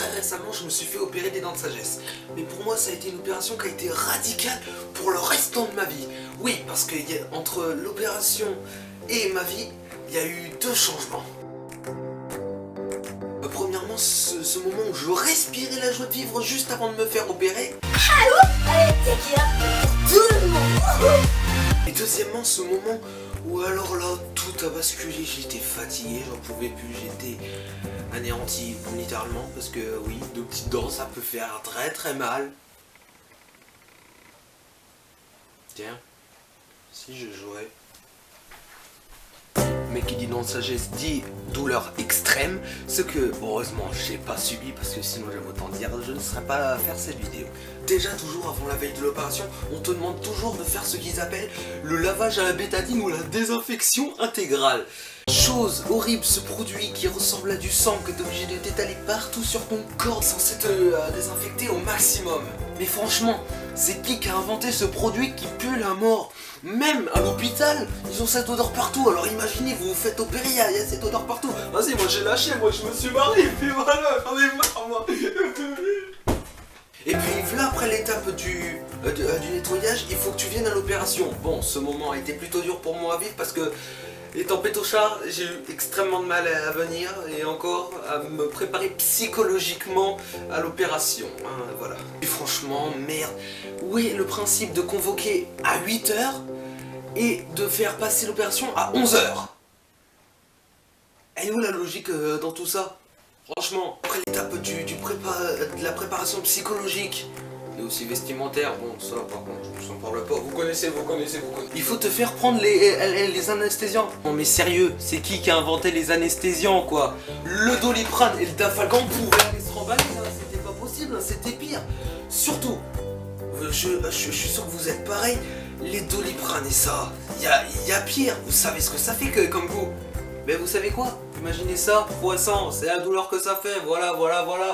très récemment, je me suis fait opérer des dents de sagesse. Mais pour moi, ça a été une opération qui a été radicale pour le restant de ma vie. Oui, parce que entre l'opération et ma vie, il y a eu deux changements. Premièrement, ce moment où je respirais la joie de vivre juste avant de me faire opérer. Et deuxièmement, ce moment où alors là, tout a basculé, j'étais fatigué, j'en pouvais plus, j'étais anéanti, littéralement, parce que oui, deux petites dents, ça peut faire très très mal. Tiens, si je jouais. Mais qui dit dents de sagesse dit douleur extrême, ce que heureusement j'ai pas subi parce que sinon j'aime autant dire je ne serais pas à faire cette vidéo. Déjà toujours avant la veille de l'opération, on te demande toujours de faire ce qu'ils appellent le lavage à la bétadine ou la désinfection intégrale. Chose horrible, ce produit qui ressemble à du sang que tu es obligé de t'étaler partout sur ton corps censé te désinfecter au maximum. Mais franchement, c'est qui a inventé ce produit qui pue la mort? Même à l'hôpital, ils ont cette odeur partout. Alors imaginez, vous vous faites opérer, il y a cette odeur partout. Vas-y, moi j'ai lâché, moi je me suis barré, et puis voilà, j'en ai marre moi. Et puis voilà, après l'étape du nettoyage, il faut que tu viennes à l'opération. Bon, ce moment a été plutôt dur pour moi à vivre parce que étant pétochard, j'ai eu extrêmement de mal à venir et encore à me préparer psychologiquement à l'opération, hein, voilà. Et franchement, merde, où est le principe de convoquer à 8 h et de faire passer l'opération à 11 h? Elle est où la logique dans tout ça? Franchement, après l'étape de la préparation psychologique, et aussi vestimentaire, bon ça par contre je vous en parle pas, vous connaissez. Il faut te faire prendre les anesthésiants. Non mais sérieux, c'est qui a inventé les anesthésiants quoi? Le Doliprane et le Dafalgan pouvaient aller se remballer, hein. C'était pas possible, hein. C'était pire. Surtout, je suis sûr que vous êtes pareil, les Doliprane et ça, y a pire, vous savez ce que ça fait comme goût. Mais vous savez quoi? Imaginez ça, fois 100, c'est la douleur que ça fait, voilà.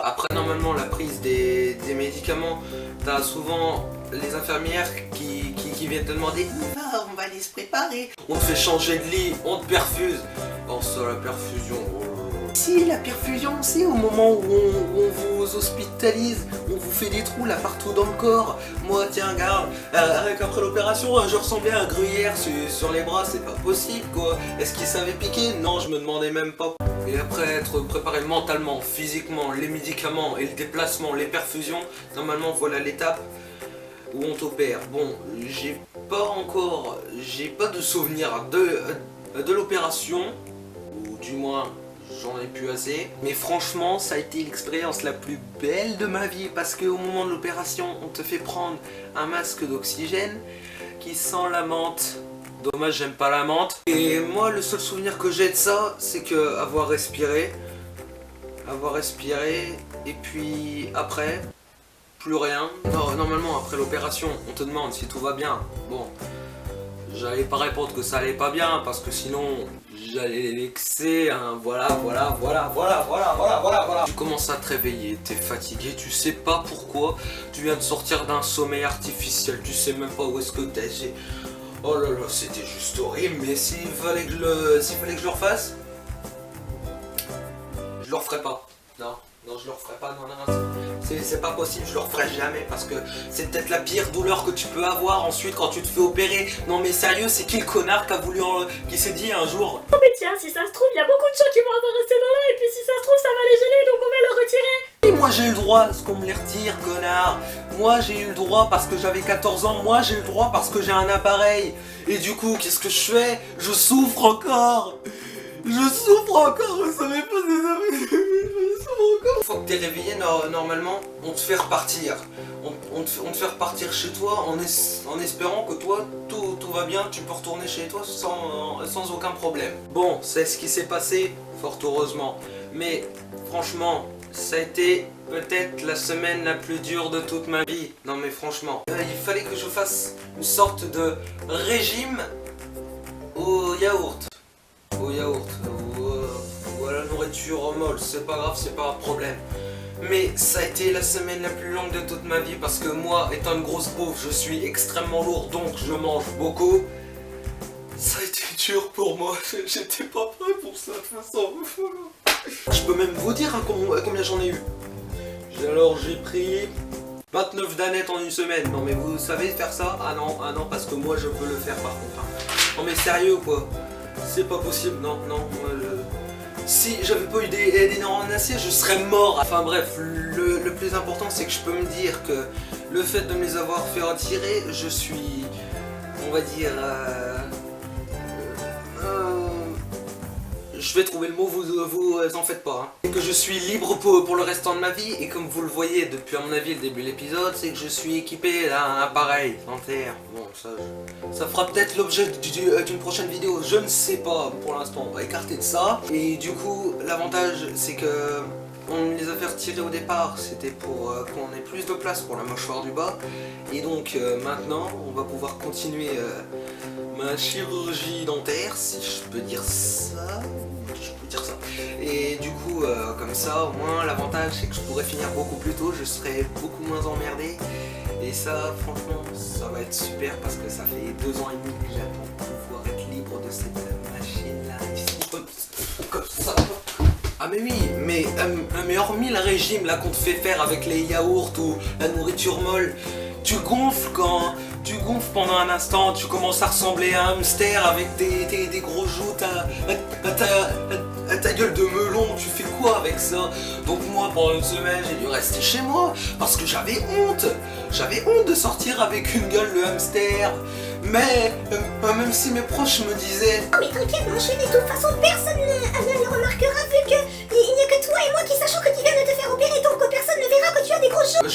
Après normalement la prise des médicaments, t'as souvent les infirmières qui viennent te demander on va aller se préparer. On te fait changer de lit, on te perfuse. Oh ça la perfusion, Si la perfusion c'est au moment où on vous hospitalise, on vous fait des trous là partout dans le corps. Moi tiens regarde, avec après l'opération je ressemblais à un gruyère sur les bras, c'est pas possible quoi. Est-ce qu'il savait piquer? Non, je me demandais même pas. Et après être préparé mentalement, physiquement, les médicaments et le déplacement, les perfusions, normalement voilà l'étape où on t'opère. Bon, j'ai pas de souvenir de l'opération, ou du moins j'en ai plus assez. Mais franchement, ça a été l'expérience la plus belle de ma vie parce qu'au moment de l'opération, on te fait prendre un masque d'oxygène qui sent la menthe. Dommage, j'aime pas la menthe. Et moi, le seul souvenir que j'ai de ça, c'est que avoir respiré, et puis après, plus rien. Non, normalement, après l'opération, on te demande si tout va bien. Bon, j'allais pas répondre que ça allait pas bien parce que sinon j'allais les vexer, hein. Voilà. Tu commences à te réveiller, t'es fatigué, tu sais pas pourquoi, tu viens de sortir d'un sommeil artificiel, tu sais même pas où est-ce que t'es. Oh là là, c'était juste horrible, mais s'il fallait que je le refasse, je le referai pas. Non, je le referai pas, non. C'est pas possible, je le referai jamais parce que c'est peut-être la pire douleur que tu peux avoir ensuite quand tu te fais opérer. Non mais sérieux, c'est qui le connard qui s'est dit un jour oh mais tiens, si ça se trouve, il y a beaucoup de gens qui vont avoir resté dans là et puis si ça se trouve, ça va les gêner donc on va le retirer. Et moi j'ai eu le droit à ce qu'on me les retire, connard. Moi j'ai eu le droit parce que j'avais 14 ans, moi j'ai eu le droit parce que j'ai un appareil. Et du coup, qu'est-ce que je fais? Je souffre encore. Vous savez pas Une fois que t'es réveillé, normalement, on te fait repartir. On te fait repartir chez toi en espérant que toi, tout va bien, tu peux retourner chez toi sans aucun problème. Bon, c'est ce qui s'est passé, fort heureusement. Mais franchement, ça a été peut-être la semaine la plus dure de toute ma vie. Non mais franchement, il fallait que je fasse une sorte de régime au yaourt. Ou à la nourriture molle, c'est pas grave, c'est pas un problème. Mais ça a été la semaine la plus longue de toute ma vie parce que moi, étant une grosse bouffe, je suis extrêmement lourd, donc je mange beaucoup. Ça a été dur pour moi, j'étais pas prêt pour ça de toute façon. Je peux même vous dire hein, combien j'en ai eu. Alors j'ai pris 29 danettes en une semaine. Non mais vous savez faire ça? Ah non, parce que moi je peux le faire par contre. Hein. Non mais sérieux quoi. C'est pas possible, non, moi si j'avais pas eu des neurones en acier, je serais mort. Enfin bref, le plus important c'est que je peux me dire que le fait de me les avoir fait retirer, je suis, on va dire, je vais trouver le mot, vous en faites pas. Hein. Et que je suis libre pour le restant de ma vie, et comme vous le voyez depuis à mon avis le début de l'épisode, c'est que je suis équipé d'un appareil dentaire. Bon, ça fera peut-être l'objet d'une prochaine vidéo, je ne sais pas pour l'instant, on va écarter de ça. Et du coup, l'avantage c'est que on les a fait retirer au départ, c'était pour qu'on ait plus de place pour la mâchoire du bas. Et donc maintenant, on va pouvoir continuer ma chirurgie dentaire, si je peux dire ça. Et du coup, comme ça, au moins, l'avantage c'est que je pourrais finir beaucoup plus tôt, je serais beaucoup moins emmerdé. Et ça, franchement, ça va être super parce que ça fait 2 ans et demi que j'attends de pouvoir être libre de cette machine-là. Comme ça. Ah mais oui, mais hormis le régime là qu'on te fait faire avec les yaourts ou la nourriture molle, tu gonfles pendant un instant, tu commences à ressembler à un hamster avec des gros joues, ta gueule de melon, tu fais quoi avec ça? Donc moi pendant une semaine j'ai dû rester chez moi parce que j'avais honte de sortir avec une gueule de hamster. Mais même si mes proches me disaient oh mais t'inquiète mon chéri, de toute façon personne ne le remarquera vu que il n'y a que toi et moi qui sachons que tu viens de te faire opérer, donc personne ne verra que tu as des grosses joues.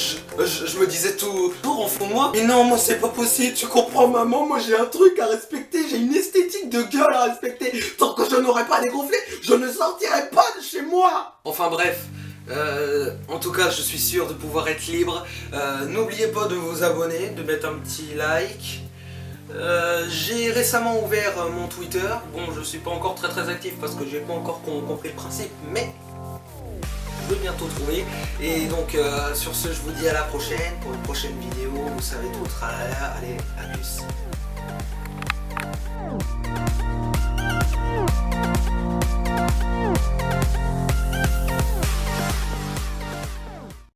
Je me disais tout en fond de moi, mais non, moi c'est pas possible, tu comprends maman, moi j'ai un truc à respecter, j'ai une esthétique de gueule à respecter. Tant que je n'aurais pas dégonflé, je ne sortirais pas de chez moi. Enfin bref. En tout cas je suis sûr de pouvoir être libre. N'oubliez pas de vous abonner, de mettre un petit like. J'ai récemment ouvert mon Twitter. Bon, je suis pas encore très actif parce que j'ai pas encore compris le principe, mais je vais bientôt trouver. Et donc sur ce, je vous dis à la prochaine pour une prochaine vidéo. Vous savez tout. Allez, à plus.